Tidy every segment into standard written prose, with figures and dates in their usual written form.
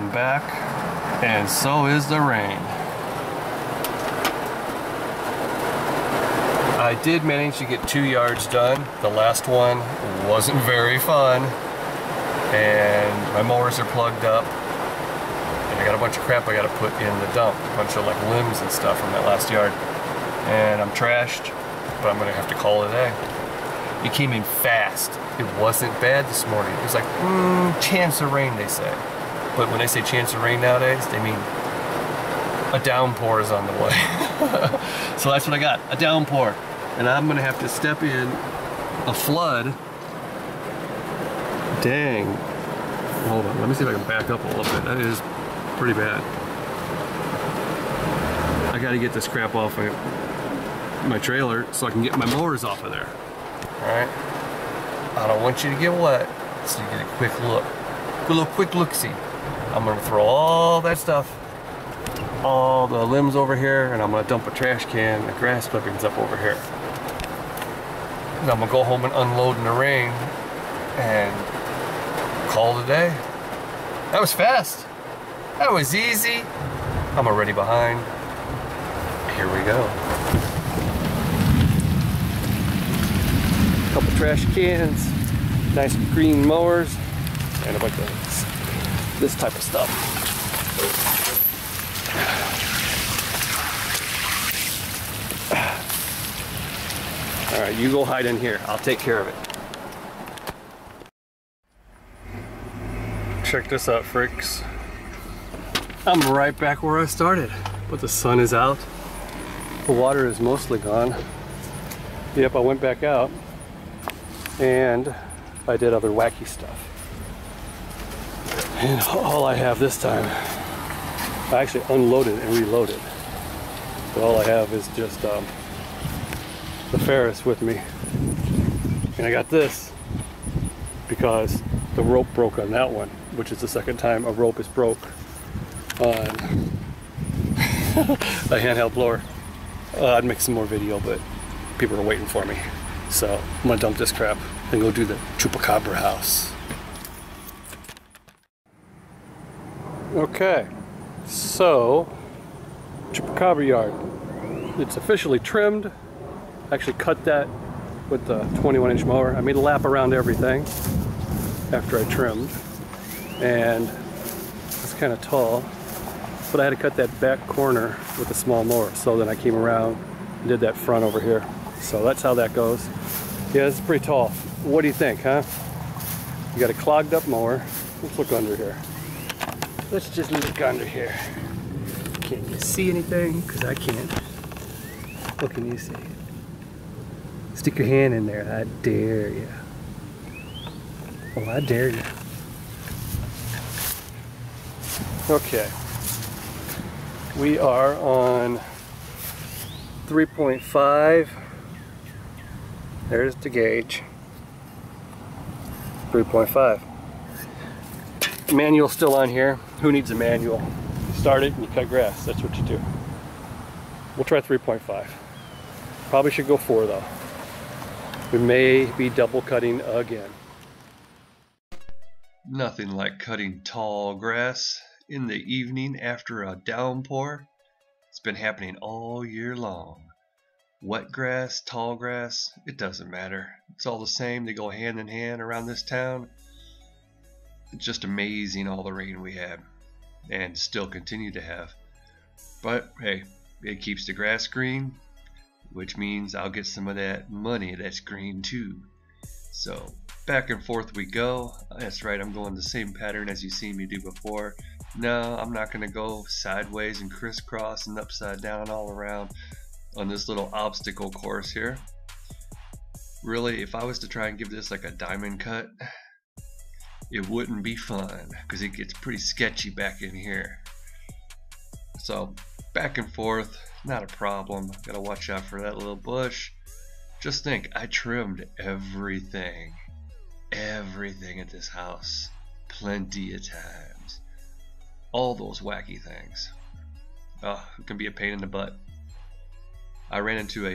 I'm back, and so is the rain. I did manage to get 2 yards done. The last one wasn't very fun, and my mowers are plugged up, and I got a bunch of crap I got to put in the dump, a bunch of like limbs and stuff from that last yard, and I'm trashed, but I'm gonna have to call it a day. It came in fast. It wasn't bad this morning. It was like, chance of rain, they say. But when they say chance of rain nowadays, they mean a downpour is on the way. So that's what I got, a downpour. And I'm gonna have to step in a flood. Dang. Hold on, let me see if I can back up a little bit. That is pretty bad. I gotta get this crap off my trailer so I can get my mowers off of there. Alright? I don't want you to get wet, so you get a quick look. A little quick look-see. I'm gonna throw all that stuff, all the limbs over here, and I'm gonna dump a trash can, the grass clippings up over here. And I'm gonna go home and unload in the rain and call it a day. That was fast. That was easy. I'm already behind. Here we go. Couple trash cans, nice green mowers, and a bunch of this type of stuff. All right, you go hide in here. I'll take care of it. Check this out, freaks. I'm right back where I started, but the sun is out. The water is mostly gone. Yep, I went back out and I did other wacky stuff. And all I have this time, I actually unloaded and reloaded. So all I have is just the Ferris with me. And I got this because the rope broke on that one, which is the second time a rope is broke on a handheld blower. I'd make some more video, but people are waiting for me. So I'm gonna dump this crap and go do the Chupacabra house. Okay, so Chupacabra yard. It's officially trimmed. I actually cut that with the 21-inch mower. I made a lap around everything after I trimmed, and it's kind of tall, but I had to cut that back corner with a small mower. So then I came around and did that front over here. So that's how that goes. Yeah, it's pretty tall. What do you think, huh? You got a clogged up mower. Let's look under here. Let's just look under here. Can you see anything? Because I can't. What can you see? Stick your hand in there. I dare you. Oh, I dare you. Okay. We are on 3.5. There's the gauge. 3.5. Manual still on here. Who needs a manual? You start it and you cut grass. That's what you do. We'll try 3.5. Probably should go 4 though. We may be double cutting again. Nothing like cutting tall grass in the evening after a downpour. It's been happening all year long. Wet grass, tall grass, it doesn't matter. It's all the same. They go hand in hand around this town. It's just amazing all the rain we had and still continue to have. But hey, it keeps the grass green, which means I'll get some of that money that's green too. So back and forth we go. That's right, I'm going the same pattern as you seen me do before. No, I'm not going to go sideways and crisscross and upside down all around on this little obstacle course here. Really, if I was to try and give this like a diamond cut, it wouldn't be fun because it gets pretty sketchy back in here. So back and forth, not a problem. Gotta watch out for that little bush. Just think, I trimmed everything at this house plenty of times. All those wacky things. Oh, it can be a pain in the butt. I ran into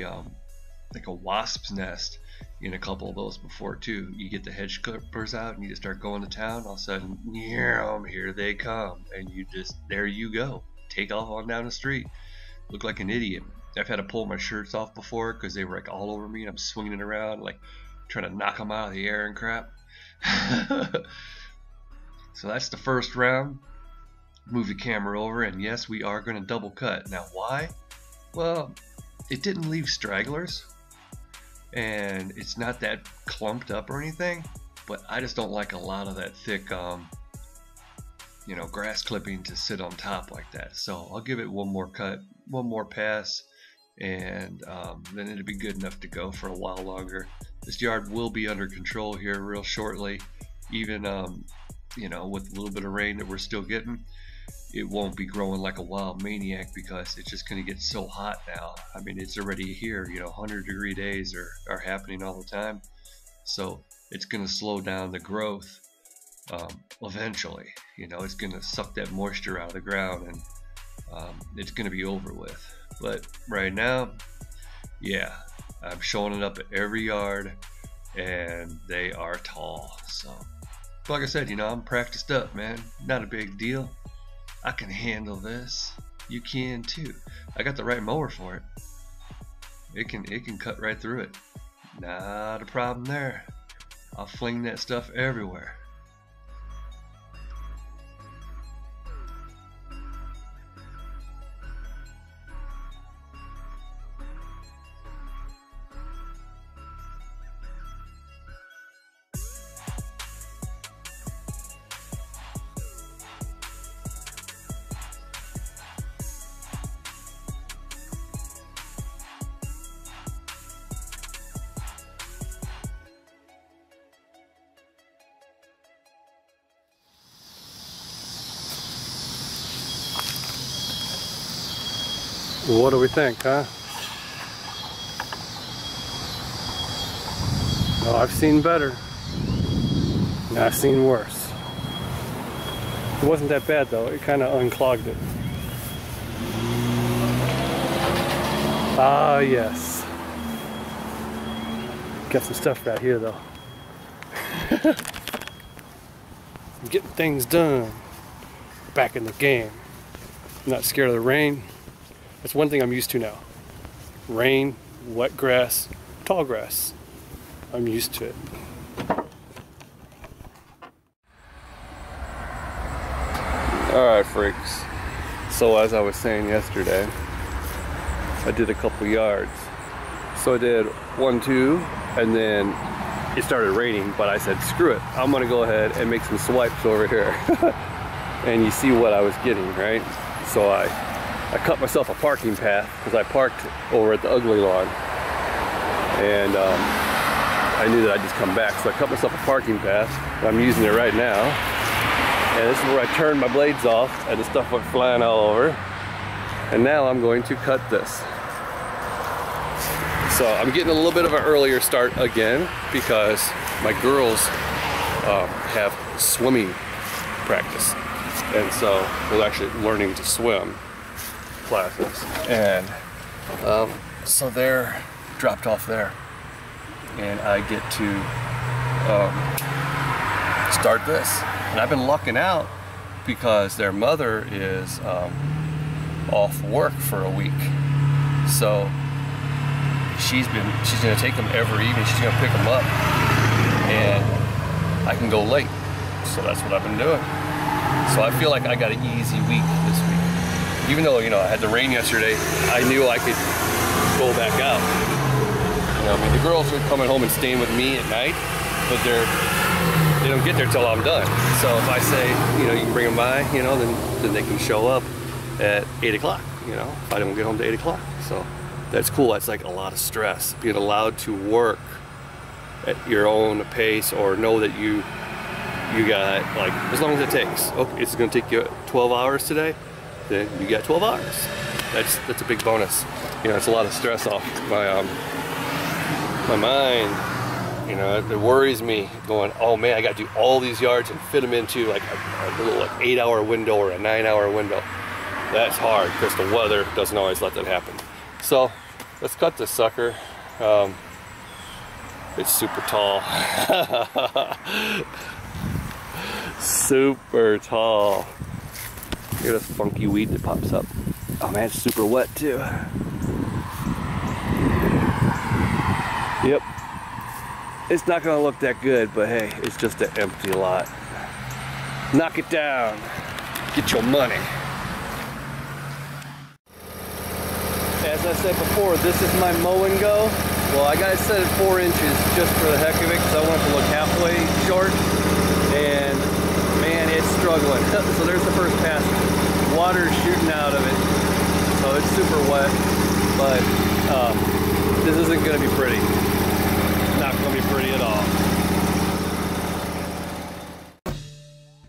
like a wasp's nest in a couple of those before too. You get the hedge clippers out and you just start going to town. All of a sudden, here they come, and you just, there you go, take off on down the street. Look like an idiot. I've had to pull my shirts off before because they were like all over me, and I'm swinging it around like trying to knock them out of the air and crap. So that's the first round. Move the camera over, and yes, we are going to double cut. Now why? Well, it didn't leave stragglers, and it's not that clumped up or anything, but I just don't like a lot of that thick grass clipping to sit on top like that. So I'll give it one more cut, one more pass, and then it'll be good enough to go for a while longer. This yard will be under control here real shortly. Even with a little bit of rain that we're still getting, it won't be growing like a wild maniac because it's just going to get so hot now. I mean, it's already here, 100-degree days are happening all the time. So it's going to slow down the growth eventually. It's going to suck that moisture out of the ground, and it's going to be over with. But right now, yeah, I'm showing it up at every yard, and they are tall. So like I said, I'm practiced up, man. Not a big deal. I can handle this. You can too. I got the right mower for it. It can cut right through it. Not a problem there. I'll fling that stuff everywhere. What do we think, huh? Oh, I've seen better. And I've seen worse. It wasn't that bad though. It kind of unclogged it. Ah, yes. Got some stuff right here though. Getting things done. Back in the game. I'm not scared of the rain. That's one thing I'm used to now. Rain, wet grass, tall grass. I'm used to it. Alright, freaks. So as I was saying yesterday, I did a couple yards. So I did 1, 2, and then it started raining, but I said, screw it. I'm gonna go ahead and make some swipes over here. And you see what I was getting, right? So I cut myself a parking path because I parked over at the ugly lawn, and I knew that I'd just come back, so I cut myself a parking path. I'm using it right now, and this is where I turned my blades off and the stuff went flying all over. And now I'm going to cut this. So I'm getting a little bit of an earlier start again because my girls have swimming practice, and so they're actually learning to swim classes, and so they're dropped off there, and I get to start this. And I've been lucking out because their mother is off work for a week, so she's gonna take them every evening. She's gonna pick them up, and I can go late, so that's what I've been doing. So I feel like I got an easy week this week. Even though, I had the rain yesterday, I knew I could go back out. I mean, the girls are coming home and staying with me at night, but they don't get there till I'm done. So if I say, you can bring them by, then they can show up at 8 o'clock, if I don't get home to 8 o'clock. So that's cool. That's like a lot of stress, being allowed to work at your own pace, or know that you got, like, as long as it takes. Okay, it's gonna take you 12 hours today, then you got 12 hours. That's a big bonus. It's a lot of stress off my mind. It worries me going, oh man, I got to do all these yards and fit them into like a little 8-hour window or a 9-hour window. That's hard because the weather doesn't always let that happen. So let's cut this sucker. It's super tall. Super tall. Look at this funky weed that pops up. Oh man, it's super wet too. Yep. It's not gonna look that good, but hey, it's just an empty lot. Knock it down. Get your money. As I said before, this is my Mowing go. Well, I got it set at 4 inches just for the heck of it because I want it to look halfway short. And man, it's struggling. So there's the first pass. Water shooting out of it. So it's super wet, but this isn't gonna be pretty. Not gonna be pretty at all.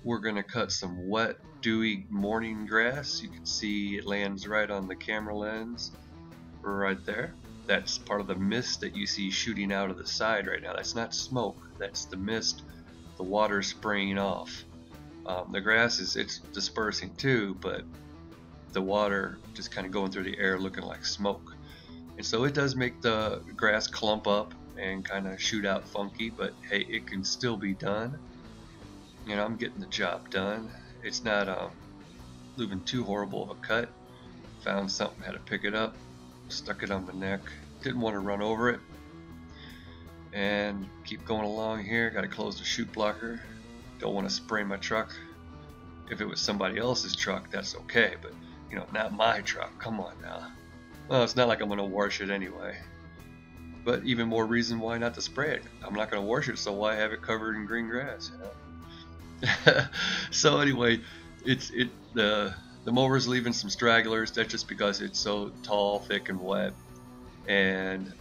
We're gonna cut some wet, dewy morning grass. You can see it lands right on the camera lens, right there. That's part of the mist that you see shooting out of the side right now. That's not smoke, that's the mist, the water spraying off. The grass it's dispersing too, but the water just kind of going through the air looking like smoke. And so it does make the grass clump up and kind of shoot out funky, but hey, it can still be done. You know, I'm getting the job done. It's not leaving too horrible of a cut. Found something, had to pick it up, stuck it on my neck. Didn't want to run over it. And keep going along here. Got to close the chute blocker. Don't want to spray my truck. If it was somebody else's truck, that's okay, but you know, not my truck. Come on now. Well, it's not like I'm going to wash it anyway. But even more reason why not to spray it. I'm not going to wash it, so why have it covered in green grass? You know? So anyway, the mower's leaving some stragglers. That's just because it's so tall, thick, and wet. And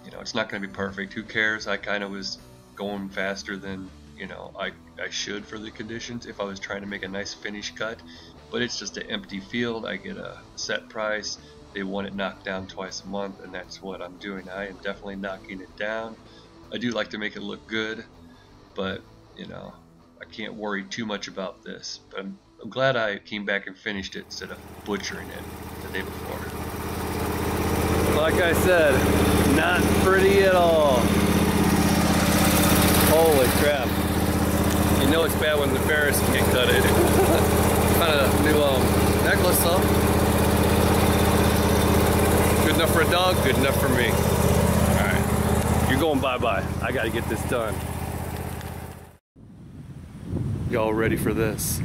you know, it's not going to be perfect. Who cares? I kind of was going faster than you know I should for the conditions if I was trying to make a nice finish cut. But it's just an empty field. I get a set price. They want it knocked down twice a month, and that's what I'm doing. I am definitely knocking it down. I do like to make it look good, but you know, I can't worry too much about this. But I'm glad I came back and finished it instead of butchering it the day before. Like I said, not pretty at all. Holy crap. You know it's bad when the Ferris can't cut it. Kind of new necklace though. Good enough for a dog, good enough for me. Alright, you're going bye-bye. I gotta get this done. Y'all ready for this?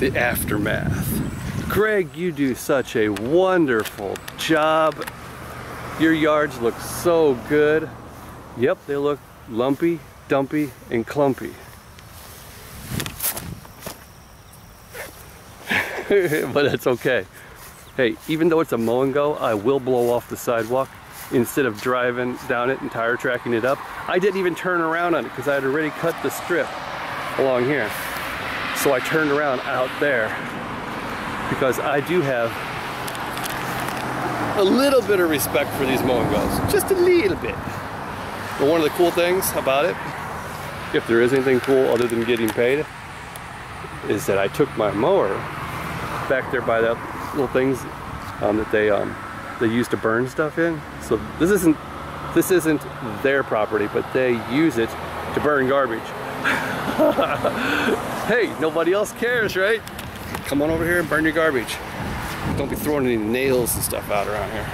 The aftermath. Greg, you do such a wonderful job. Your yards look so good. Yep, they look lumpy, dumpy, and clumpy. But that's okay. Hey, even though it's a mow and go, I will blow off the sidewalk instead of driving down it and tire tracking it up. I didn't even turn around on it because I had already cut the strip along here. So I turned around out there because I do have a little bit of respect for these mow and goes. Just a little bit. But one of the cool things about it, if there is anything cool other than getting paid, is that I took my mower back there by that little things that they use to burn stuff in. So this isn't their property, but they use it to burn garbage. Hey, nobody else cares, right? Come on over here and burn your garbage. Don't be throwing any nails and stuff out around here.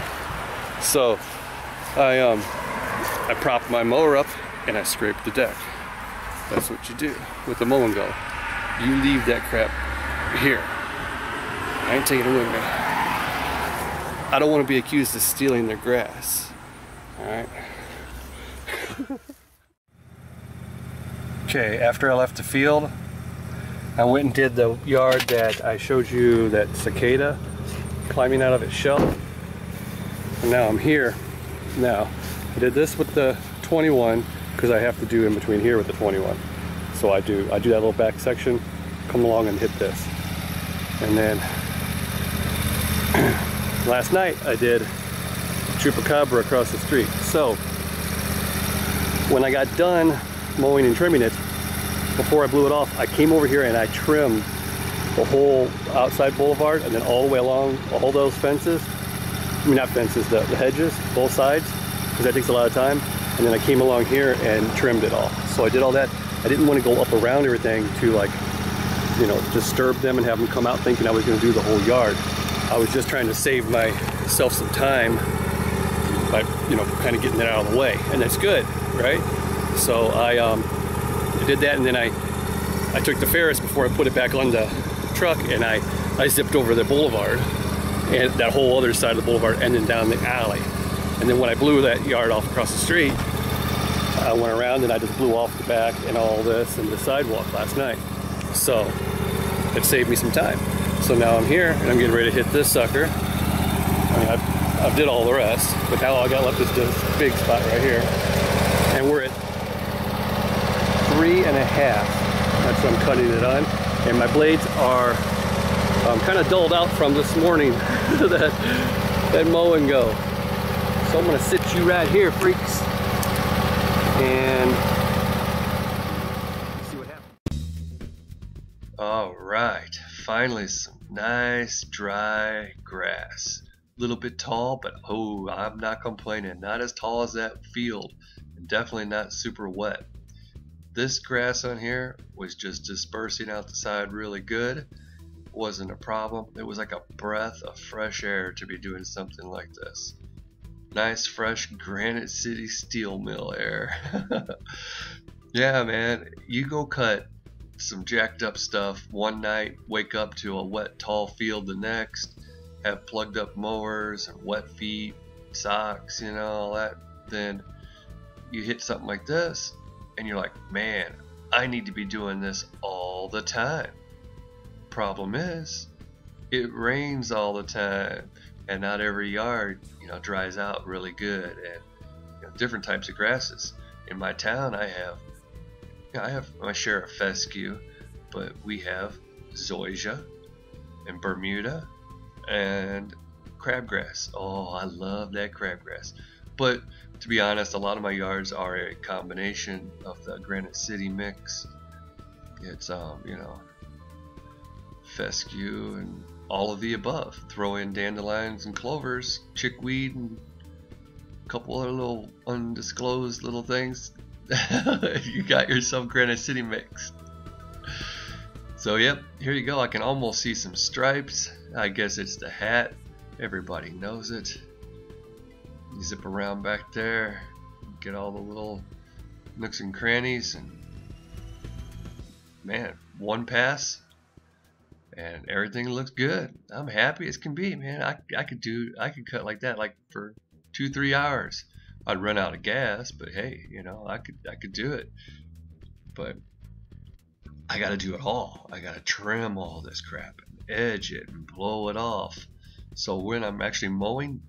So I propped my mower up and I scraped the deck. That's what you do with the mow and go. You leave that crap here. I ain't taking it with me. I don't want to be accused of stealing their grass. Alright? Okay, after I left the field, I went and did the yard that I showed you, that cicada climbing out of its shell. And now I'm here. Now, I did this with the 21 because I have to do in between here with the 21. So I do that little back section, come along and hit this. And then last night I did Chupacabra across the street. So when I got done mowing and trimming it, before I blew it off, I came over here and I trimmed the whole outside boulevard and then all the way along all those fences. I mean, not fences, the hedges, both sides. because that takes a lot of time. And then I came along here and trimmed it all. So I did all that. I didn't want to go up around everything to like, you know, disturb them and have them come out thinking I was going to do the whole yard. I was just trying to save myself some time by, you know, kind of getting it out of the way, and that's good, right? So I did that, and then I took the Ferris before I put it back on the truck, and I zipped over the boulevard and that whole other side of the boulevard, and then down the alley. And then when I blew that yard off across the street, I went around and I just blew off the back and all this and the sidewalk last night. So it saved me some time. So now I'm here and I'm getting ready to hit this sucker. I mean, I did all the rest, but now all I got left is this big spot right here. And we're at 3.5. That's what I'm cutting it on. And my blades are kind of dulled out from this morning, that mow and go. So I'm gonna sit you right here, freaks, and see what happens. All right, finally some nice dry grass. A little bit tall, but oh, I'm not complaining. Not as tall as that field, and definitely not super wet. This grass on here was just dispersing out the side really good. Wasn't a problem. It was like a breath of fresh air to be doing something like this. Nice fresh Granite City steel mill air. Yeah, man, you go cut some jacked up stuff one night, wake up to a wet tall field the next, have plugged up mowers and wet feet, socks, you know, all that. Then you hit something like this and you're like, man, I need to be doing this all the time. Problem is, it rains all the time, and not every yard, you know, dries out really good. And you know, different types of grasses. In my town, I have my share of fescue, but we have zoysia and Bermuda and crabgrass. Oh, I love that crabgrass. But to be honest, a lot of my yards are a combination of the Granite City mix. It's you know, fescue and all of the above. Throw in dandelions and clovers, chickweed, and a couple other little undisclosed little things. You got yourself Granite City mix. So yep, here you go. I can almost see some stripes. I guess it's the hat. Everybody knows it. You zip around back there, get all the little nooks and crannies, and man, one pass and everything looks good. I'm happy as can be, man. I could cut like that like for 2-3 hours. I'd run out of gas, but hey, you know, I could do it. But I gotta do it all. I gotta trim all this crap and edge it and blow it off. So when I'm actually mowing,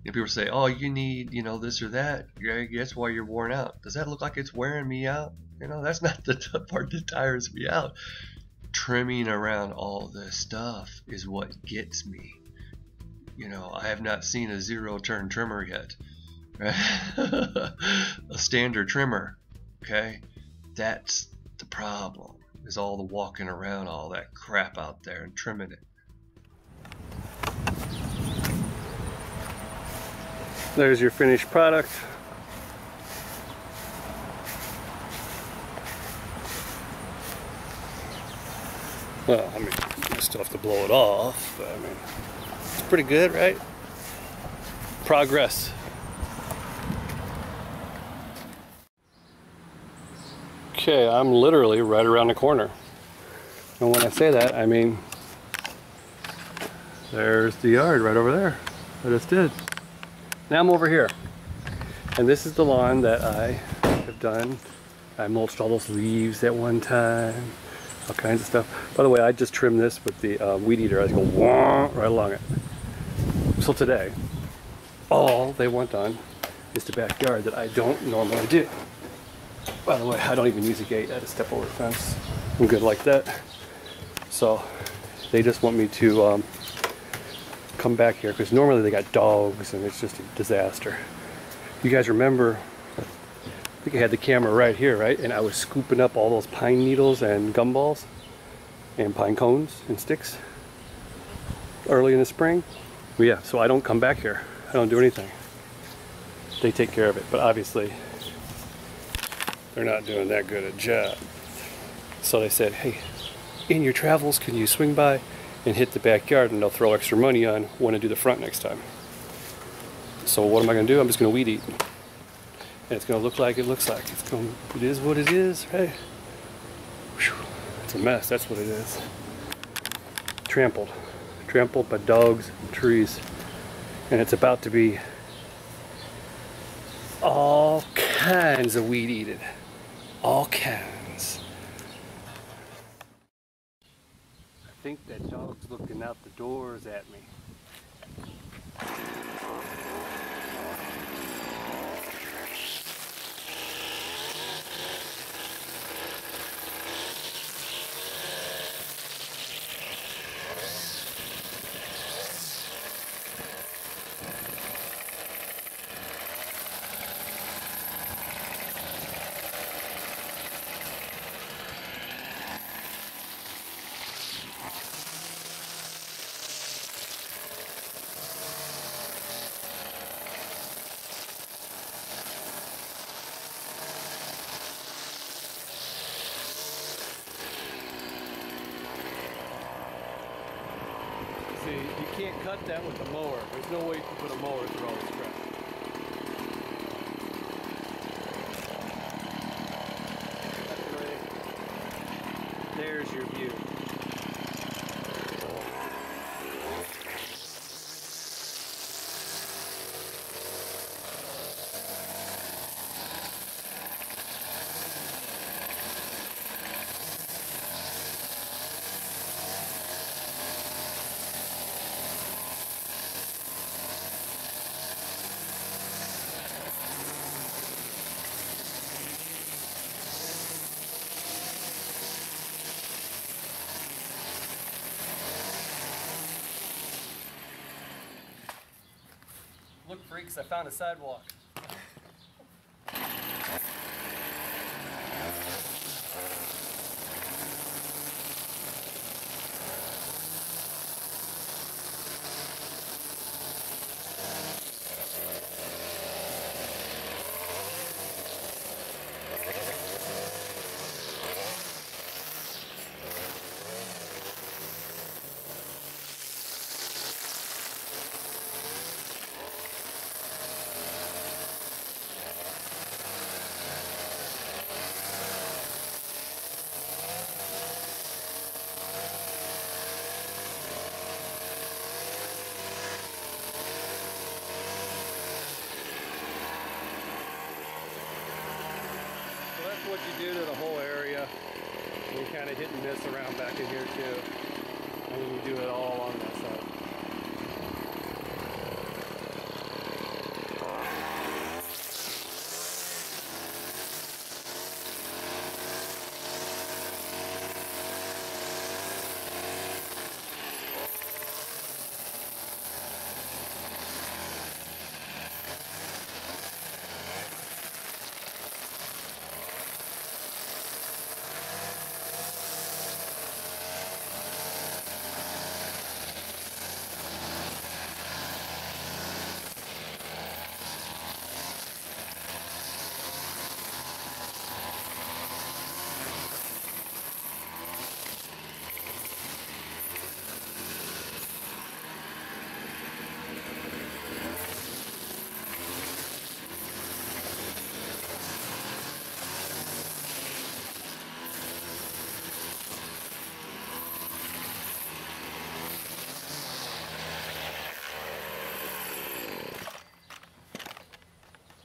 if people say, oh, you need, you know, this or that, yeah, that's why you're worn out. Does that look like it's wearing me out? You know, that's not the part that tires me out. Trimming around all this stuff is what gets me. You know, I have not seen a zero-turn trimmer yet. A standard trimmer, okay? That's the problem, is all the walking around all that crap out there and trimming it. There's your finished product. Well, I mean, I still have to blow it off, but I mean, it's pretty good, right? Progress. Okay, I'm literally right around the corner. And when I say that, I mean, there's the yard right over there. I just did. Now I'm over here. And this is the lawn that I have done. I mulched all those leaves at one time. All kinds of stuff. By the way, I just trimmed this with the weed eater. I just go wah, right along it. So today, all they want done is the backyard that I don't normally do. By the way, I don't even use a gate. I just step over the fence. I'm good like that. So they just want me to come back here because normally they got dogs and it's just a disaster. You guys remember, I think I had the camera right here, right? And I was scooping up all those pine needles and gumballs and pine cones and sticks early in the spring. But yeah, so I don't come back here. I don't do anything. they take care of it. But obviously, they're not doing that good a job. So they said, hey, in your travels, can you swing by and hit the backyard, and they'll throw extra money on when I do the front next time. So what am I going to do? I'm just going to weed eat. And it's going to look like it looks like. It is what it is, right? Whew. It's a mess, that's what it is. Trampled. Trampled by dogs and trees. And it's about to be all kinds of weed eated. All kinds. I think that dog's looking out the doors at me. See, you can't cut that with a mower. There's no way you can put a mower through all this crap. That's great. There's your view. Look, freaks, I found a sidewalk. What you do to the whole area. You kind of hit and miss around back in here too. And then you do it all on that side.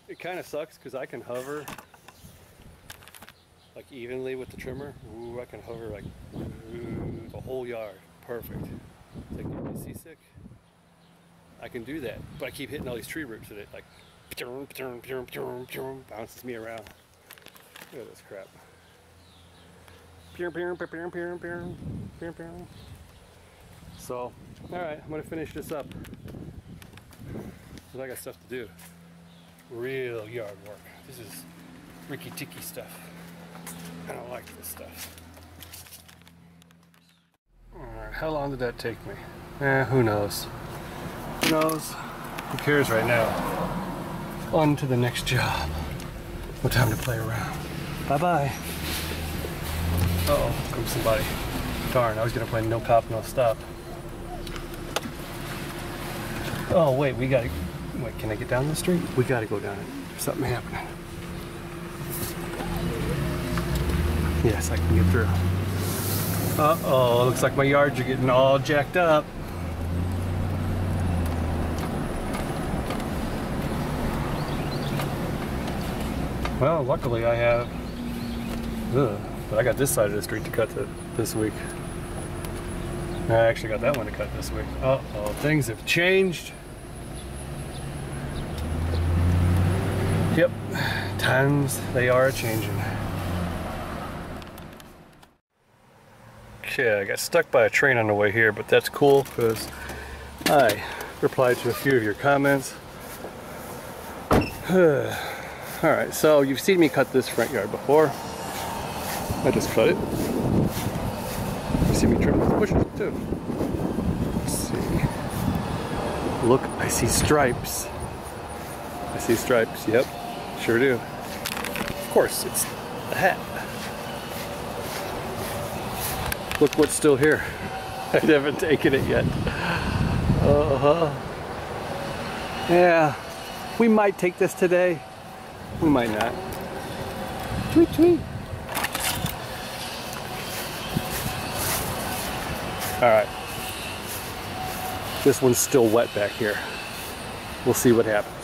It kind of sucks because I can hover like evenly with the trimmer. Ooh, I can hover like the whole yard. Perfect. Is that getting me seasick? I can do that, but I keep hitting all these tree roots with it, like bounces me around. Look at this crap. So, all right, I'm gonna finish this up. 'Cause I got stuff to do. Real yard work. This is Ricky Ticky stuff. I don't like this stuff. Alright, how long did that take me? Who knows? Who knows? Who cares right now? on to the next job. No time to play around. Bye-bye. Uh-oh, comes somebody. Darn, I was gonna play no cop, no stop. Oh, wait, wait, can I get down the street? We gotta go down it. There's something happening. Yes, I can get through. Uh-oh, looks like my yards are getting all jacked up. Well, luckily I have, but I got this side of the street to cut this week. I actually got that one to cut this week. Uh-oh, things have changed. Yep, times they are changing. Okay, I got stuck by a train on the way here, but that's cool because I replied to a few of your comments. Alright, so you've seen me cut this front yard before. I just cut it. You see me trim the bushes too. Let's see. Look, I see stripes. I see stripes, yep, sure do. Of course, it's a hat. Look what's still here. I haven't taken it yet. Yeah, we might take this today. We might not. Tweet, tweet. All right. This one's still wet back here. We'll see what happens.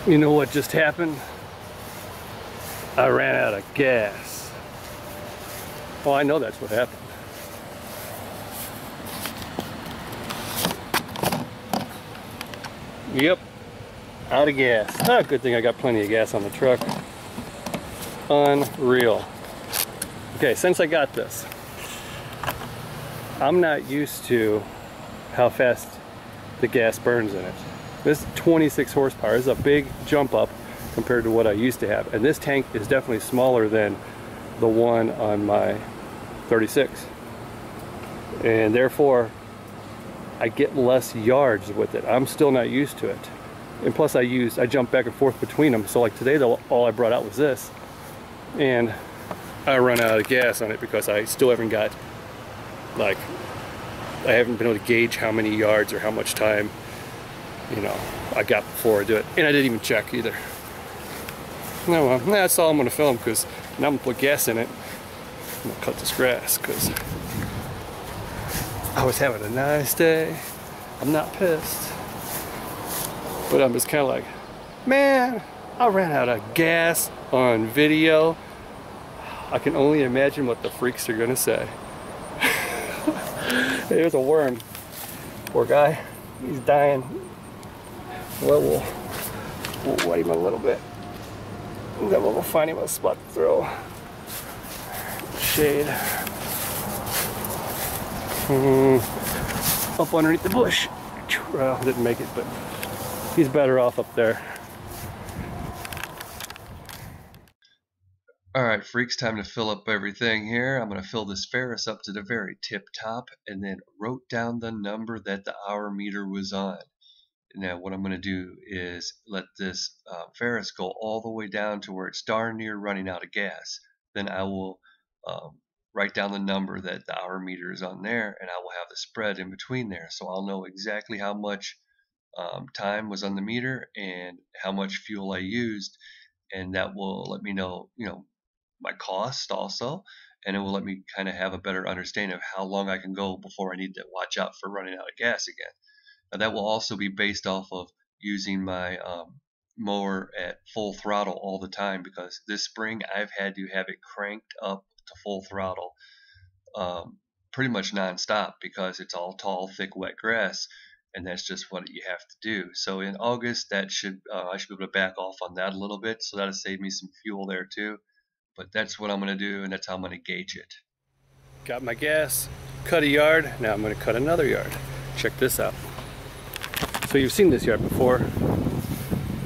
You know what just happened? I ran out of gas. Oh, I know that's what happened. Yep, out of gas. Ah, good thing I got plenty of gas on the truck. Unreal. Okay, since I got this, I'm not used to how fast the gas burns in it. This 26 horsepower is a big jump up compared to what I used to have. And this tank is definitely smaller than the one on my 36. And therefore, I get less yards with it. I'm still not used to it. And plus I jump back and forth between them. So like today, all I brought out was this. And I run out of gas on it because I still haven't got, like, I haven't been able to gauge how many yards or how much time, you know, I got before I do it. And I didn't even check either. No, well, that's all I'm gonna film, because now I'm gonna put gas in it. I'm gonna cut this grass because I was having a nice day. I'm not pissed. But I'm just kind of like, man, I ran out of gas on video. I can only imagine what the freaks are gonna say. There's a worm. Poor guy, he's dying. Well, we'll wet him a little bit. And then we'll go find him a spot to throw shade. Up underneath the bush. Well, didn't make it, but he's better off up there. Alright, freaks, time to fill up everything here. I'm going to fill this Ferris up to the very tip top and then wrote down the number that the hour meter was on. Now what I'm going to do is let this Ferris go all the way down to where it's darn near running out of gas. Then I will write down the number that the hour meter is on there, and I will have the spread in between there. So I'll know exactly how much time was on the meter and how much fuel I used, and that will let me know, my cost also, and it will let me kind of have a better understanding of how long I can go before I need to watch out for running out of gas again. Now that will also be based off of using my mower at full throttle all the time, because this spring I've had to have it cranked up to full throttle pretty much non-stop, because it's all tall, thick, wet grass, and that's just what you have to do. So in August, that should I should be able to back off on that a little bit, so that'll save me some fuel there too. But that's what I'm going to do, and that's how I'm going to gauge it. Got my gas, cut a yard, now I'm going to cut another yard. Check this out. So you've seen this yard before.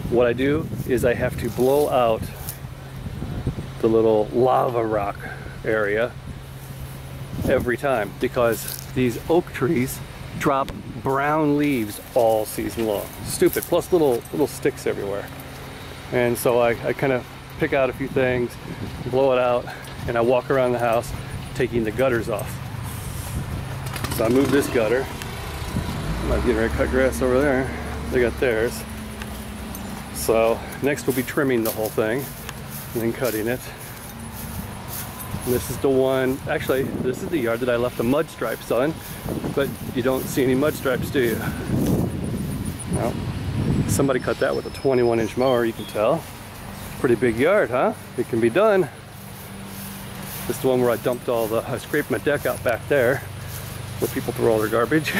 What I do is I have to blow out the little lava rock area every time, because these oak trees drop brown leaves all season long. Stupid, plus little sticks everywhere. And so I kind of pick out a few things, blow it out, and I walk around the house taking the gutters off. So I move this gutter. I'm not getting ready to cut grass over there. They got theirs. So next we'll be trimming the whole thing and then cutting it. And this is the one, actually this is the yard that I left the mud stripes on, but you don't see any mud stripes, do you? Well, somebody cut that with a 21-inch mower, you can tell. Pretty big yard, huh? It can be done. This is the one where I dumped I scraped my deck out back there where people throw all their garbage.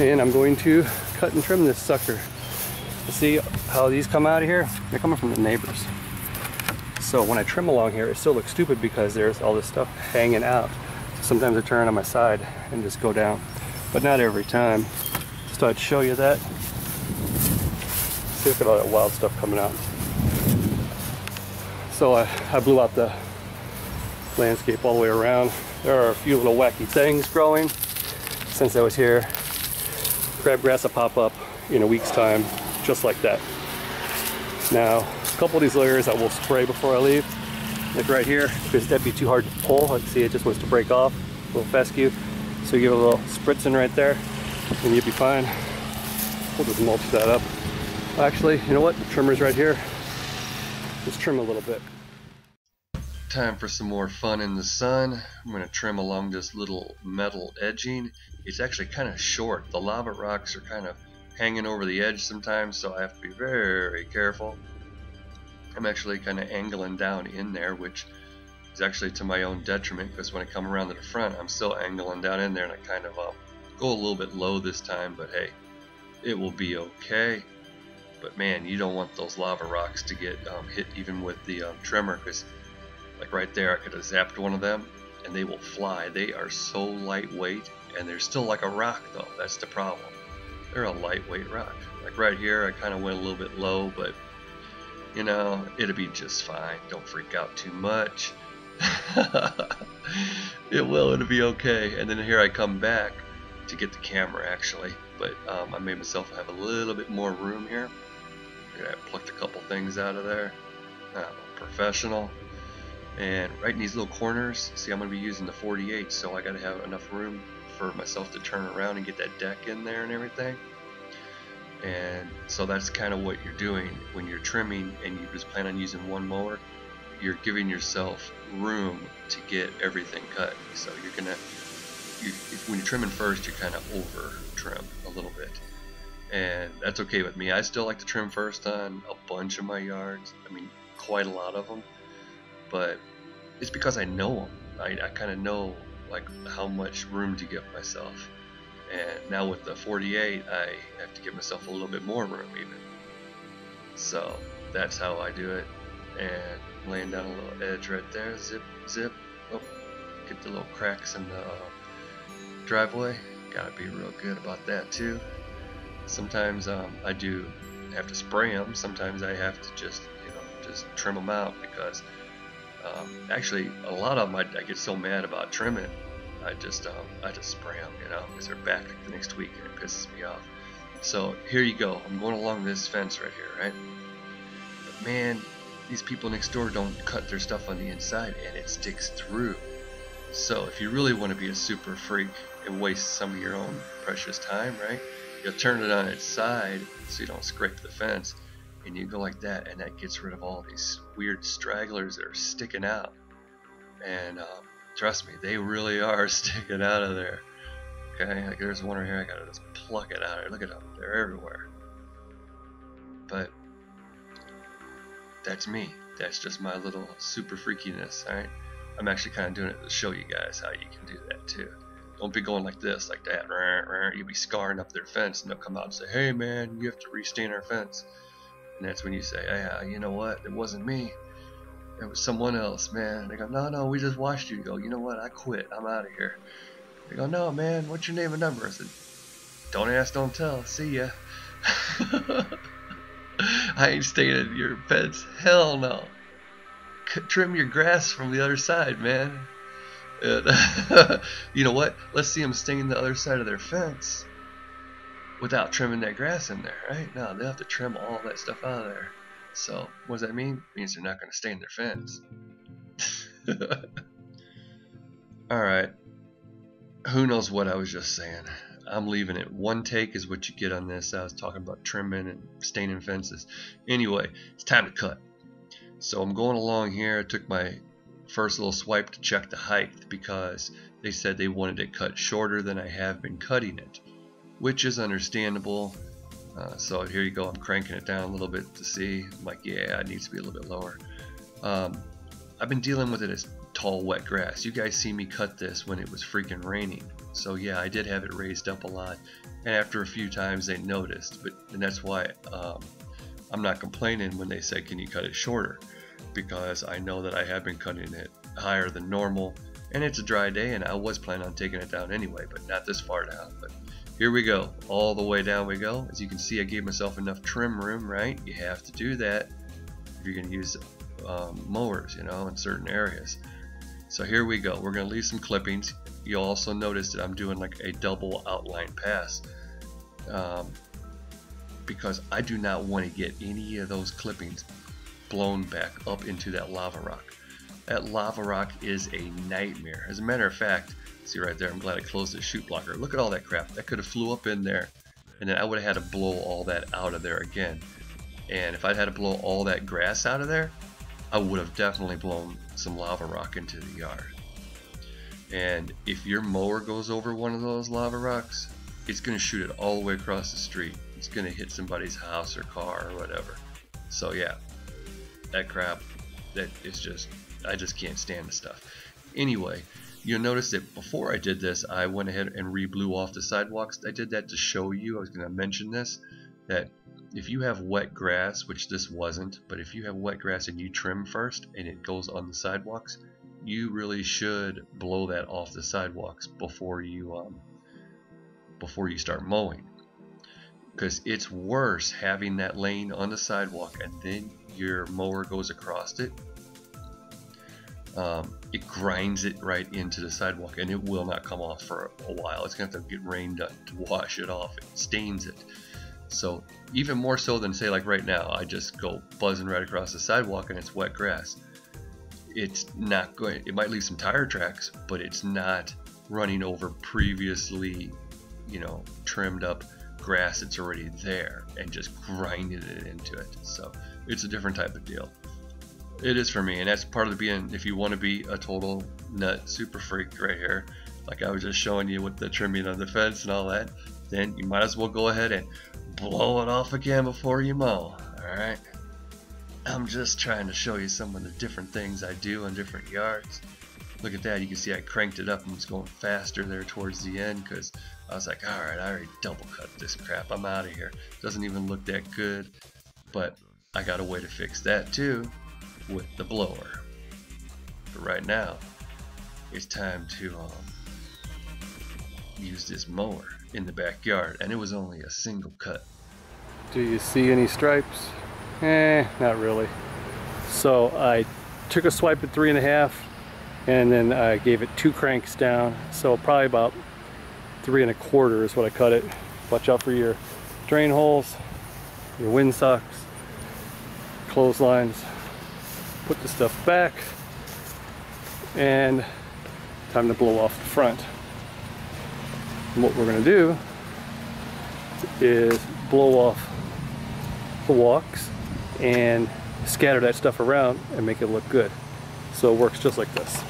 And I'm going to cut and trim this sucker. See how these come out of here? They're coming from the neighbors. So when I trim along here, it still looks stupid because there's all this stuff hanging out. Sometimes I turn on my side and just go down, but not every time. Just thought I'd show you that. See, look at all that wild stuff coming out. So I blew out the landscape all the way around. There are a few little wacky things growing since I was here. Crabgrass will pop up in a week's time, just like that. Now, a couple of these layers I will spray before I leave. Like right here, because that'd be too hard to pull. Like, see, it just wants to break off, a little fescue. So you give it a little spritz in right there, and you'll be fine. We'll just mulch that up. Actually, you know what? The trimmer's right here. Let's trim a little bit. Time for some more fun in the sun. I'm going to trim along this little metal edging. It's actually kind of short. The lava rocks are kind of hanging over the edge sometimes, so I have to be very careful. I'm actually kind of angling down in there, which is actually to my own detriment, because when I come around to the front, I'm still angling down in there, and I kind of go a little bit low this time, but hey, it will be okay. But man, you don't want those lava rocks to get hit even with the trimmer, because like right there, I could have zapped one of them and they will fly. They are so lightweight, and they're still like a rock though. That's the problem. They're a lightweight rock. Like right here, I kind of went a little bit low, but you know, it'll be just fine. Don't freak out too much. It'll be okay. And then here I come back to get the camera actually, but I made myself have a little bit more room here. I plucked a couple things out of there. I'm a professional. And right in these little corners, see, I'm going to be using the 48, so I got to have enough room for myself to turn around and get that deck in there and everything. And so that's kind of what you're doing when you're trimming and you just plan on using one mower. You're giving yourself room to get everything cut. So you're gonna, when you're trimming first, you kind of over trim a little bit, and that's okay with me. I still like to trim first on a bunch of my yards. I mean, quite a lot of them, but it's because I know them. I kind of know like how much room to give myself. And now with the 48, I have to give myself a little bit more room even. So that's how I do it. And laying down a little edge right there, zip, zip. Oh, get the little cracks in the driveway. Gotta be real good about that too. Sometimes I do have to spray them. Sometimes I have to just, just trim them out, because actually a lot of them I get so mad about trimming. I just spray them, because they're back the next week and it pisses me off. So here you go. I'm going along this fence right here, right? But man, these people next door don't cut their stuff on the inside, and it sticks through. So if you really want to be a super freak and waste some of your own precious time, right? You'll turn it on its side so you don't scrape the fence, and you go like that, and that gets rid of all these weird stragglers that are sticking out. And trust me, they really are sticking out of there. Okay, like there's one right here, I gotta just pluck it out of there. Look at them, they're everywhere. But that's me. That's just my little super freakiness, alright? I'm actually kind of doing it to show you guys how you can do that too. Don't be going like this, like that. You'll be scarring up their fence, and they'll come out and say, hey man, you have to restain our fence. And that's when you say, hey, you know what, it wasn't me. It was someone else, man. They go, no, we just watched you. You go, you know what, I quit. I'm out of here. They go, no, man, what's your name and number? I said, don't ask, don't tell. See ya. I ain't staying in your fence. Hell no. Trim your grass from the other side, man. And you know what? Let's see them stain the other side of their fence without trimming that grass in there, right? No, they'll have to trim all that stuff out of there. So, what does that mean? It means they're not going to stain their fence. Alright. Who knows what I was just saying. I'm leaving it. One take is what you get on this. I was talking about trimming and staining fences. Anyway, it's time to cut. So I'm going along here. I took my first little swipe to check the height, because they said they wanted it cut shorter than I have been cutting it, which is understandable. So here you go. I'm cranking it down a little bit to see. I'm like, yeah, it needs to be a little bit lower. I've been dealing with it as tall, wet grass. You guys see me cut this when it was freaking raining. So yeah, I did have it raised up a lot, and after a few times they noticed. And that's why I'm not complaining when they say, can you cut it shorter? Because I know that I have been cutting it higher than normal, and it's a dry day, and I was planning on taking it down anyway, but not this far down. But here we go, all the way down we go. As you can see, I gave myself enough trim room, right? You have to do that if you're going to use mowers, in certain areas. So here we go. We're going to leave some clippings. You'll also notice that I'm doing like a double outline pass, because I do not want to get any of those clippings blown back up into that lava rock. That lava rock is a nightmare. As a matter of fact, see right there, I'm glad I closed the chute blocker. Look at all that crap. That could have flew up in there, and then I would have had to blow all that out of there again. And if I'd had to blow all that grass out of there, I would have definitely blown some lava rock into the yard. And if your mower goes over one of those lava rocks, it's going to shoot it all the way across the street. it's gonna hit somebody's house or car or whatever. So yeah, that crap, that is just, I just can't stand the stuff. Anyway, you'll notice that before I did this, I went ahead and re-blew off the sidewalks. I did that to show you, I was going to mention this, that if you have wet grass, which this wasn't, but if you have wet grass and you trim first and it goes on the sidewalks, you really should blow that off the sidewalks before you start mowing. Because it's worse having that lane on the sidewalk and then your mower goes across it. It grinds it right into the sidewalk and it will not come off for a while. It's going to have to get rain done to wash it off. It stains it. So even more so than, say, like right now, I just go buzzing right across the sidewalk and it's wet grass. It's not going, it might leave some tire tracks, but it's not running over previously, you know, trimmed up grass that's already there and just grinding it into it. So it's a different type of deal. It is for me, and that's part of the being, if you want to be a total nut super freak right here, like I was just showing you with the trimming of the fence and all that, then you might as well go ahead and blow it off again before you mow. Alright, I'm just trying to show you some of the different things I do in different yards. Look at that, you can see I cranked it up and it's going faster there towards the end because I was like, alright, I already double cut this crap, I'm out of here. Doesn't even look that good, but I got a way to fix that too with the blower. But right now it's time to use this mower in the backyard, and it was only a single cut. Do you see any stripes? Not really. So I took a swipe at 3.5 and then I gave it 2 cranks down, so probably about 3 1/4 is what I cut it. Watch out for your drain holes, your windsocks, clotheslines. Put the stuff back, and time to blow off the front. And what we're going to do is blow off the walks and scatter that stuff around and make it look good. So it works just like this.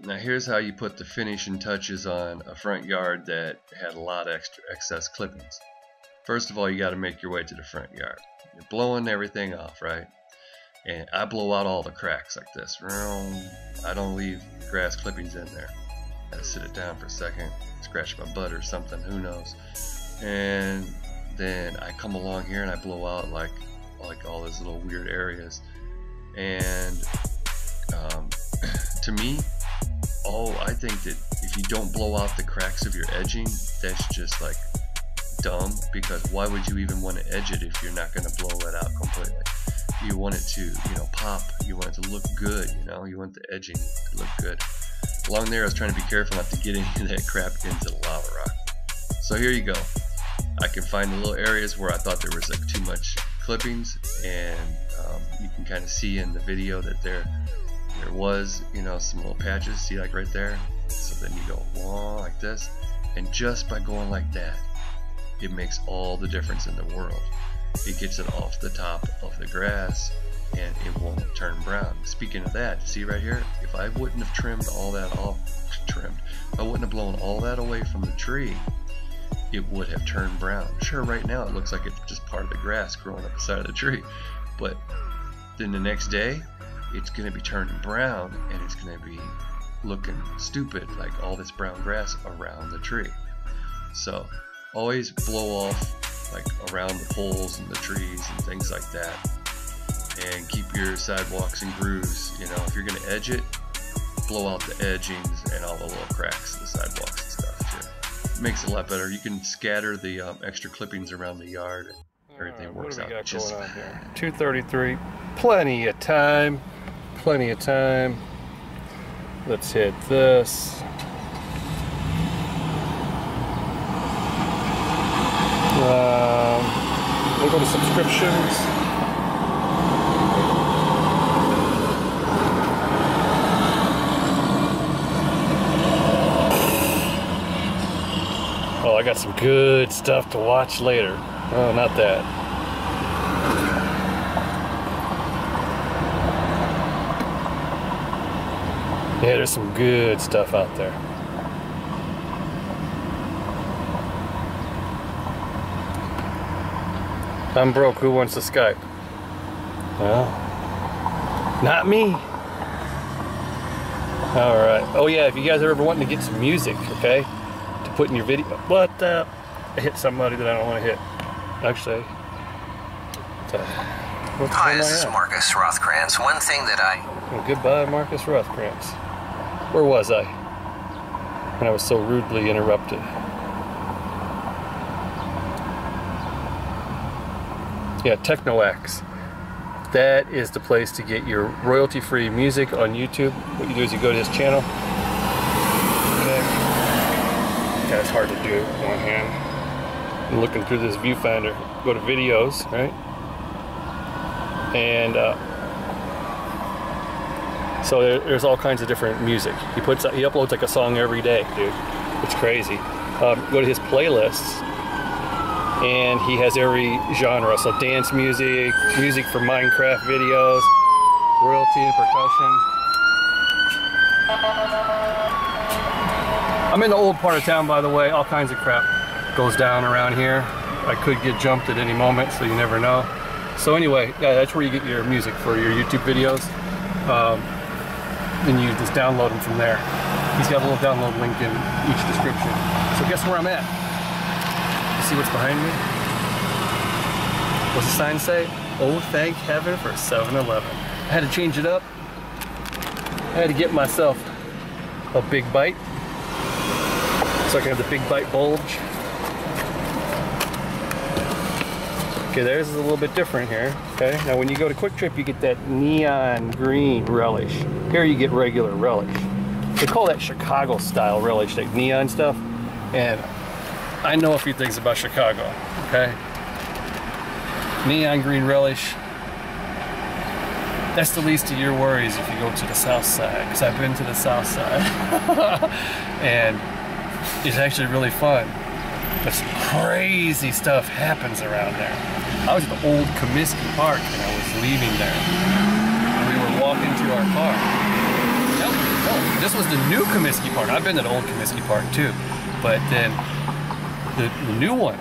Now here's how you put the finishing touches on a front yard that had a lot of excess clippings. First of all, you got to make your way to the front yard. You're blowing everything off, right? And I blow out all the cracks like this. I don't leave grass clippings in there. I sit it down for a second, scratch my butt or something, who knows. And then I come along here and I blow out like all those little weird areas. And to me, I think that if you don't blow out the cracks of your edging, that's just like dumb, because why would you even want to edge it if you're not going to blow it out completely? You want it to, you know, pop, you want it to look good, you know, you want the edging to look good. Along there I was trying to be careful not to get any of that crap into the lava rock. So here you go. I can find the little areas where I thought there was like too much clippings, and you can kind of see in the video that there was, you know, some little patches, see, like right there. So then you go whoa, like this, and just by going like that, it makes all the difference in the world. It gets it off the top of the grass and it won't turn brown. Speaking of that, see right here, if I wouldn't have trimmed all that off, if I wouldn't have blown all that away from the tree, it would have turned brown. Sure, right now it looks like it's just part of the grass growing up the side of the tree, but then the next day it's going to be turning brown and it's going to be looking stupid, like all this brown grass around the tree. So always blow off like around the poles and the trees and things like that, and keep your sidewalks and grooves, you know, if you're going to edge it, blow out the edgings and all the little cracks of the sidewalks and stuff too. It makes it a lot better. You can scatter the extra clippings around the yard and everything works out just fine. 2:33, plenty of time, plenty of time. Let's hit this. We'll go to subscriptions. Oh, I got some good stuff to watch later. Oh, not that. Yeah, there's some good stuff out there. I'm broke. Who wants to Skype? Well, not me. All right. Oh yeah, if you guys are ever wanting to get some music, okay, to put in your video. What? I hit somebody that I don't want to hit. Actually. Hi, this is Marcus Rothkrantz. One thing that Well, goodbye, Marcus Rothkrantz. Where was I? And I was so rudely interrupted. Yeah, TechnoX. That is the place to get your royalty-free music on YouTube. What you do is you go to his channel. Okay. Yeah, it's hard to do with one hand. I'm looking through this viewfinder. Go to videos, right? And so there's all kinds of different music. He uploads like a song every day, dude. It's crazy. Go to his playlists, and he has every genre. So dance music, music for Minecraft videos, royalty and percussion. I'm in the old part of town, by the way. All kinds of crap goes down around here. I could get jumped at any moment, so you never know. So anyway, yeah, that's where you get your music for your YouTube videos. Then you just download them from there. He's got a little download link in each description. So guess where I'm at? You see what's behind me? What's the sign say? Oh, thank heaven for 7-Eleven. I had to change it up. I had to get myself a Big Bite, so I can have the Big Bite bulge. Okay, theirs is a little bit different here. Okay, now when you go to Quick Trip, you get that neon green relish. Here you get regular relish. They call that Chicago style relish, like neon stuff. And I know a few things about Chicago, okay? Neon green relish, that's the least of your worries if you go to the south side, because I've been to the south side. And it's actually really fun. But some crazy stuff happens around there. I was at the old Comiskey Park and I was leaving there. And we were walking to our car. No, this was the new Comiskey Park. I've been to the old Comiskey Park too. But then the new one,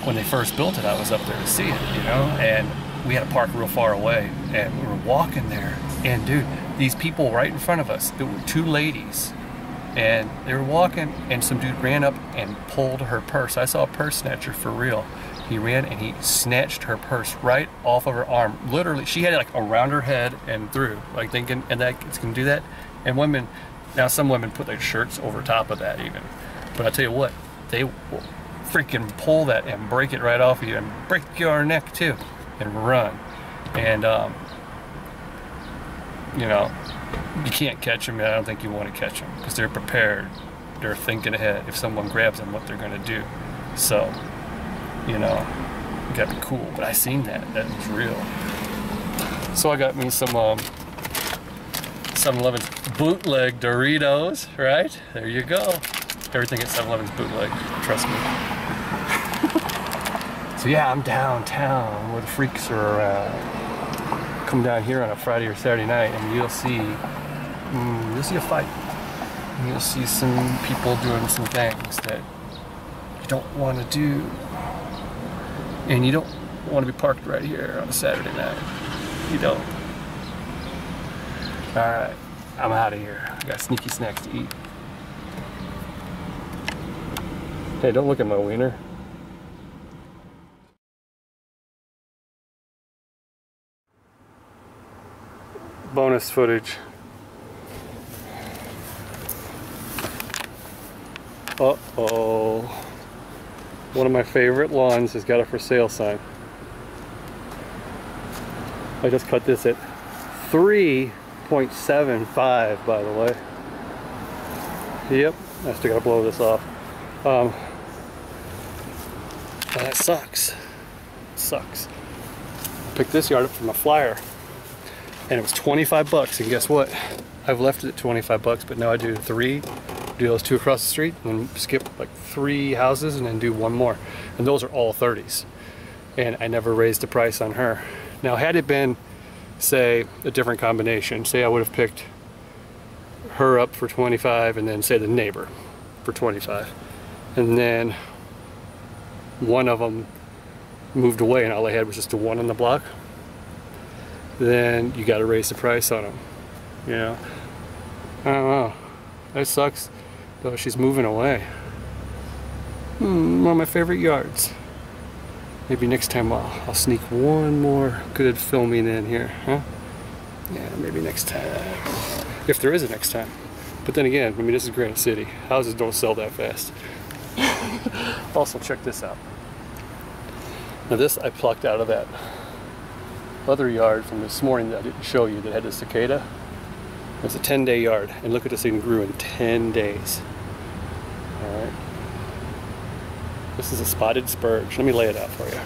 when they first built it, I was up there to see it, you know? And we had a park real far away and we were walking there. And dude, these people right in front of us, there were two ladies. And they were walking, and some dude ran up and pulled her purse. I saw a purse snatcher for real. He ran and he snatched her purse right off of her arm. Literally, she had it like around her head and through, like thinking, and that it's gonna do that. And women, now some women put their shirts over top of that even. But I tell you what, they will freaking pull that and break it right off of you and break your neck too, and run. And you know, you can't catch them, and I don't think you want to catch them because they're prepared. They're thinking ahead if someone grabs them what they're going to do. So, you know, you got to be cool. But I seen that. That was real. So I got me some 7-Eleven's bootleg Doritos, right? There you go. Everything at 7-Eleven's bootleg, trust me. So yeah, I'm downtown where the freaks are around. Come down here on a Friday or Saturday night and you'll see a fight. And you'll see some people doing some things that you don't want to do. And you don't want to be parked right here on a Saturday night. You don't. Alright, I'm out of here. I got sneaky snacks to eat. Hey, don't look at my wiener. Bonus footage. Uh-oh. One of my favorite lawns has got a for sale sign. I just cut this at 3.75, by the way. Yep, I still gotta blow this off. That sucks. It sucks. I picked this yard up from a flyer. And it was 25 bucks, and guess what? I've left it at 25 bucks, but now I do do those two across the street, and then skip like 3 houses, and then do one more. And those are all 30s. And I never raised the price on her. Now, had it been, say, a different combination, say I would have picked her up for 25, and then say the neighbor for 25. And then one of them moved away and all I had was just a one on the block. Then you got to raise the price on them. You know, I don't know. That sucks. Though she's moving away. One of my favorite yards. Maybe next time I'll sneak one more good filming in here, huh? Yeah, maybe next time. If there is a next time. But then again, I mean, this is Granite City. Houses don't sell that fast. Also, check this out. Now this I plucked out of that other yard from this morning that I didn't show you that had the cicada. It's a 10-day yard, and look at this thing grew in 10 days. All right. This is a spotted spurge. Let me lay it out for you.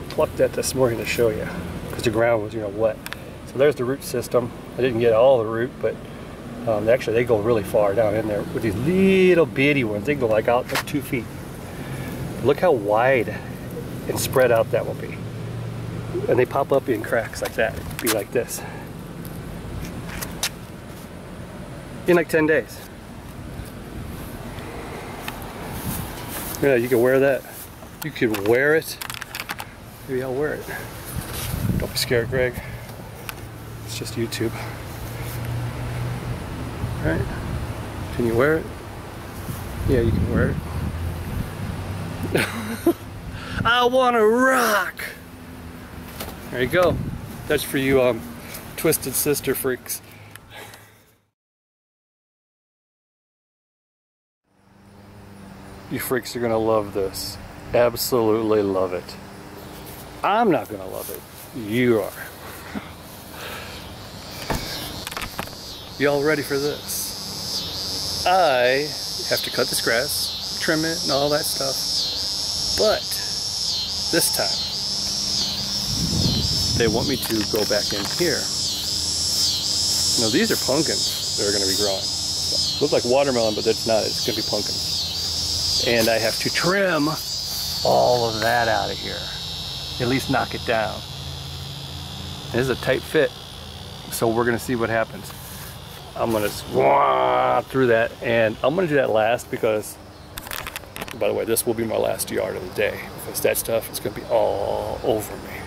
Plucked that this morning to show you, because the ground was, you know, wet. So there's the root system. I didn't get all the root, but actually they go really far down in there with these little bitty ones. They go like out like 2 feet. Look how wide and spread out that will be. And they pop up in cracks like that. It'd be like this. In like 10 days. Yeah, you can wear that. You could wear it. Maybe I'll wear it. Don't be scared, Greg. It's just YouTube. Right? Can you wear it? Yeah, you can wear it. I want to rock! There you go. That's for you twisted sister freaks. You freaks are gonna love this. Absolutely love it. I'm not gonna love it. You are. Y'all ready for this? I have to cut this grass, trim it, and all that stuff. But this time, they want me to go back in here. Now these are pumpkins that are gonna be growing. So, look like watermelon, but it's not. It's gonna be pumpkins. And I have to trim all of that out of here. At least knock it down. This is a tight fit, so we're gonna see what happens. I'm gonna swat through that, and I'm gonna do that last because, by the way, this will be my last yard of the day because that stuff is gonna be all over me.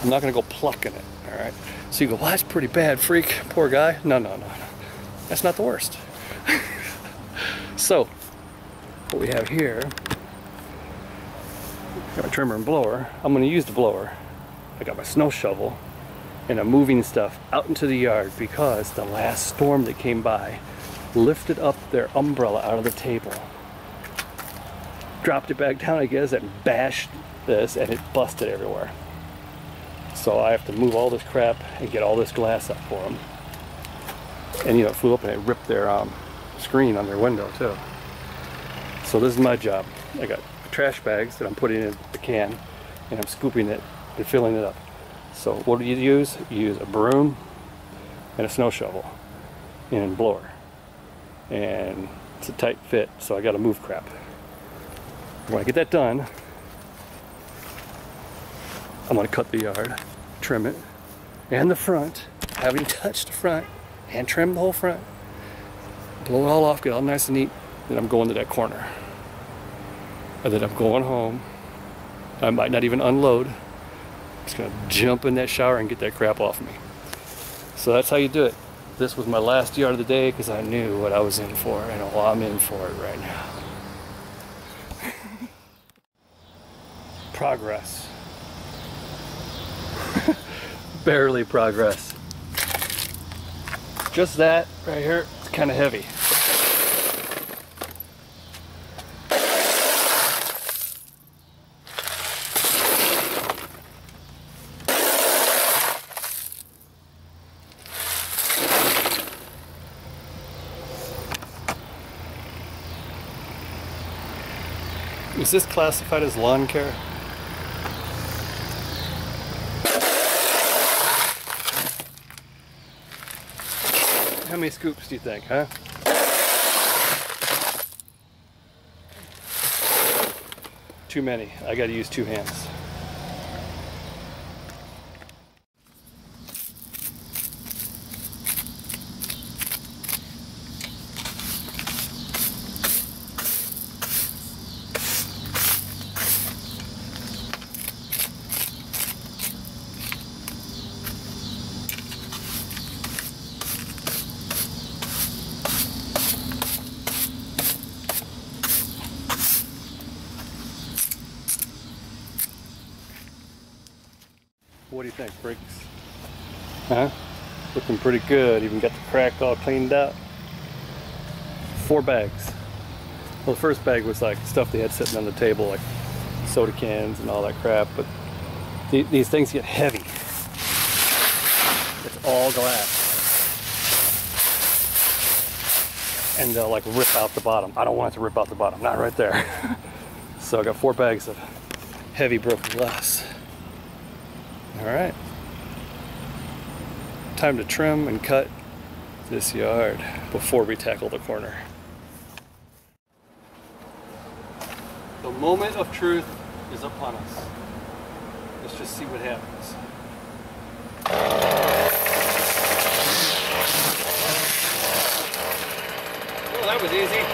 I'm not gonna go plucking it, all right? So you go, well, that's pretty bad, freak, poor guy. No, no, no, no. That's not the worst. So, what we have here, got my trimmer and blower. I'm gonna use the blower. I got my snow shovel, and I'm moving stuff out into the yard because the last storm that came by lifted up their umbrella out of the table, dropped it back down, I guess, and bashed this, and it busted everywhere. So I have to move all this crap and get all this glass up for them. And you know, it flew up and it ripped their screen on their window too. So this is my job. I got trash bags that I'm putting in the can, and I'm scooping it and filling it up. So what do you use? You use a broom and a snow shovel and a blower. And it's a tight fit, so I gotta move crap. When I get that done, I'm gonna cut the yard, trim it, and the front. I haven't even touched the front, and trim the whole front. Blow it all off, get it all nice and neat. Then I'm going to that corner. And then I'm going home. I might not even unload. I'm just gonna jump in that shower and get that crap off me. So that's how you do it. This was my last yard of the day because I knew what I was in for, and I'm in for it right now. Progress. Barely progress. Just that right here, it's kind of heavy. Is this classified as lawn care? How many scoops do you think, huh? Too many. I gotta use 2 hands. What do you think, Briggs? Huh? Looking pretty good. Even got the crack all cleaned up. 4 bags. Well, the first bag was like stuff they had sitting on the table, like soda cans and all that crap, but these things get heavy. It's all glass. And they'll like rip out the bottom. I don't want it to rip out the bottom, not right there. So I got 4 bags of heavy broken glass. All right. Time to trim and cut this yard before we tackle the corner. The moment of truth is upon us. Let's just see what happens. Well, that was easy.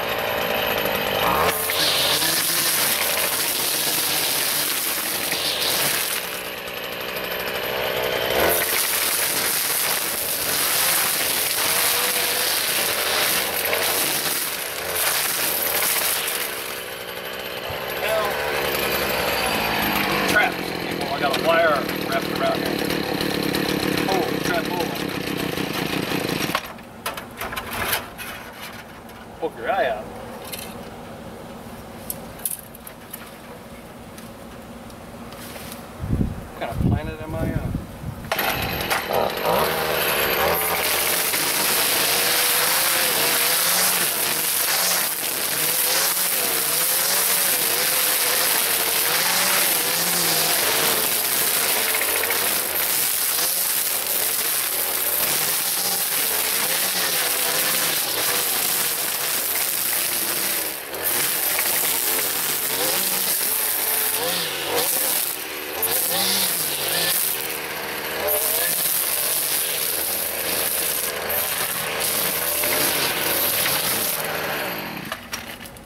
Poke your eye out. What kind of planet am I on?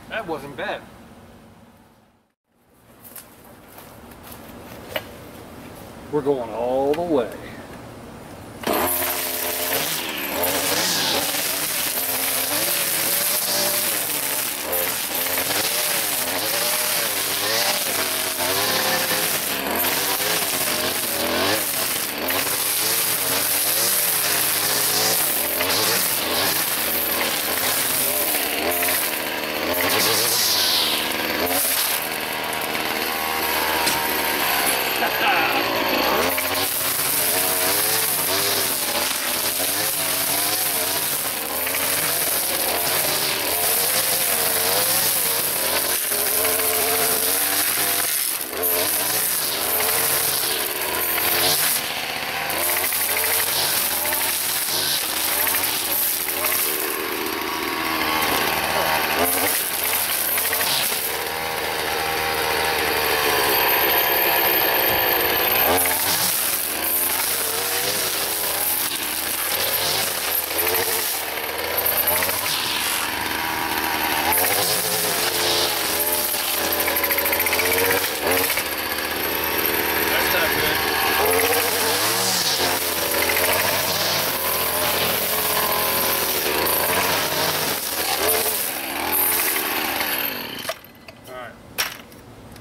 That wasn't bad. We're going all the way.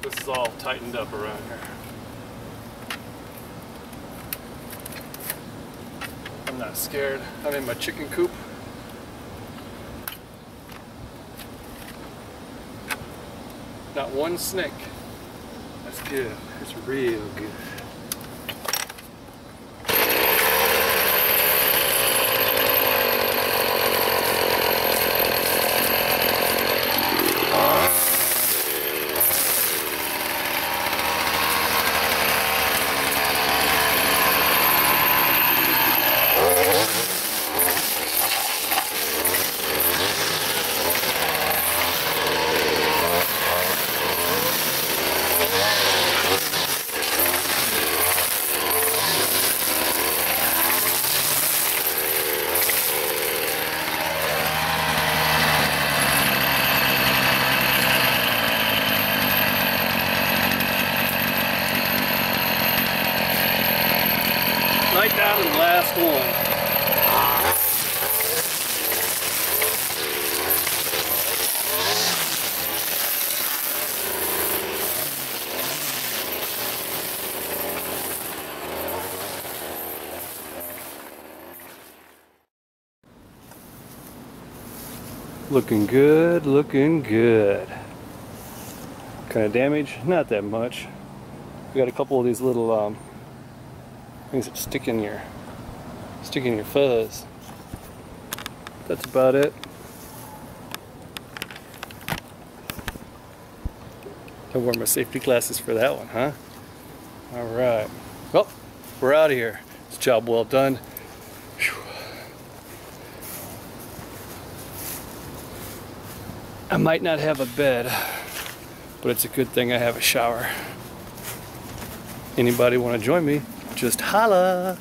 This is all tightened up around here. I'm not scared. I'm in my chicken coop. Not one snake. That's good. That's real good. Right down to the last one. Looking good, looking good. Kind of damage? Not that much. We got a couple of these little things that stick in your fuzz. That's about it. I wore my safety glasses for that one, huh? Alright. Well, we're out of here. It's a job well done. Whew. I might not have a bed, but it's a good thing I have a shower. Anybody want to join me? Just holla!